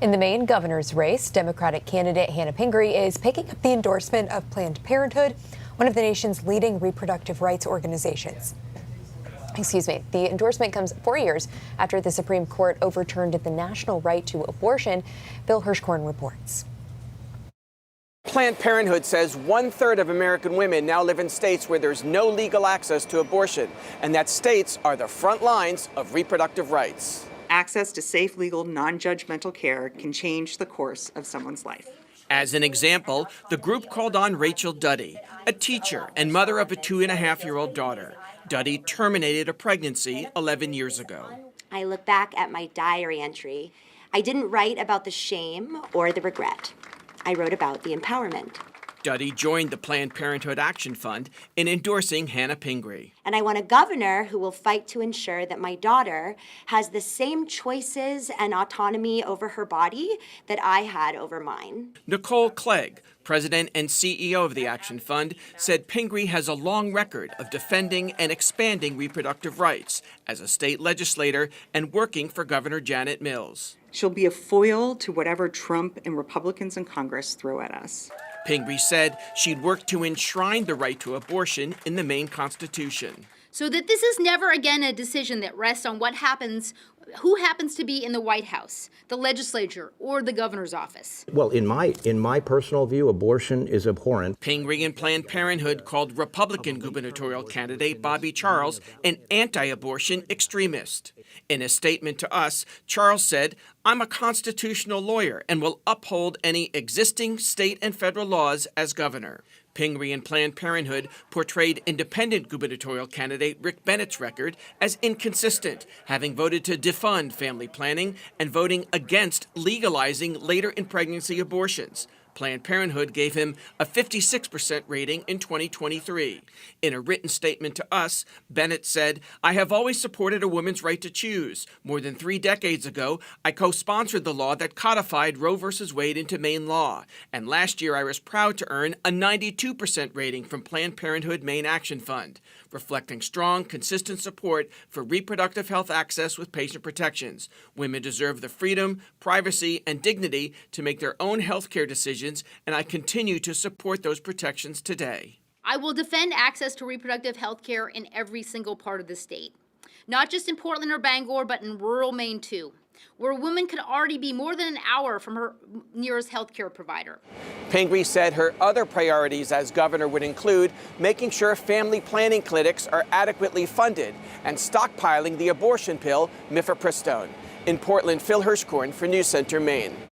In the Maine governor's race, Democratic candidate Hannah Pingree is picking up the endorsement of Planned Parenthood, one of the nation's leading reproductive rights organizations. The endorsement comes 4 years after the Supreme Court overturned the national right to abortion. Bill Hirschkorn reports. Planned Parenthood says 1/3 of American women now live in states where there's no legal access to abortion, and that states are the front lines of reproductive rights. Access to safe, legal, non-judgmental care can change the course of someone's life. As an example, the group called on Rachel Duddy, a teacher and mother of a 2.5-year-old daughter. Duddy terminated a pregnancy 11 years ago. I look back at my diary entry. I didn't write about the shame or the regret. I wrote about the empowerment. Duddy joined the Planned Parenthood Action Fund in endorsing Hannah Pingree. And I want a governor who will fight to ensure that my daughter has the same choices and autonomy over her body that I had over mine. Nicole Clegg, president and CEO of the Action Fund, said Pingree has a long record of defending and expanding reproductive rights as a state legislator and working for Governor Janet Mills. She'll be a foil to whatever Trump and Republicans in Congress throw at us. Pingree said she'd work to enshrine the right to abortion in the Maine Constitution. So that this is never again a decision that rests on who happens to be in the White House, the legislature, or the governor's office. Well, in my personal view, abortion is abhorrent. Pingree and Planned Parenthood called Republican gubernatorial candidate Bobby Charles an anti-abortion extremist. In a statement to us, Charles said, "I'm a constitutional lawyer and will uphold any existing state and federal laws as governor." Pingree and Planned Parenthood portrayed independent gubernatorial candidate Rick Bennett's record as inconsistent, having voted to defund family planning and voting against legalizing later in pregnancy abortions. Planned Parenthood gave him a 56% rating in 2023. In a written statement to us, Bennett said, "I have always supported a woman's right to choose. More than 3 decades ago, I co-sponsored the law that codified Roe v. Wade into Maine law. And last year, I was proud to earn a 92% rating from Planned Parenthood Maine Action Fund, reflecting strong, consistent support for reproductive health access with patient protections. Women deserve the freedom, privacy, and dignity to make their own health care decisions, and I continue to support those protections today." I will defend access to reproductive health care in every single part of the state. Not just in Portland or Bangor, but in rural Maine too, where a woman could already be more than an hour from her nearest health care provider. Pingree said her other priorities as governor would include making sure family planning clinics are adequately funded and stockpiling the abortion pill mifepristone. In Portland, Phil Hirschkorn for News Center, Maine.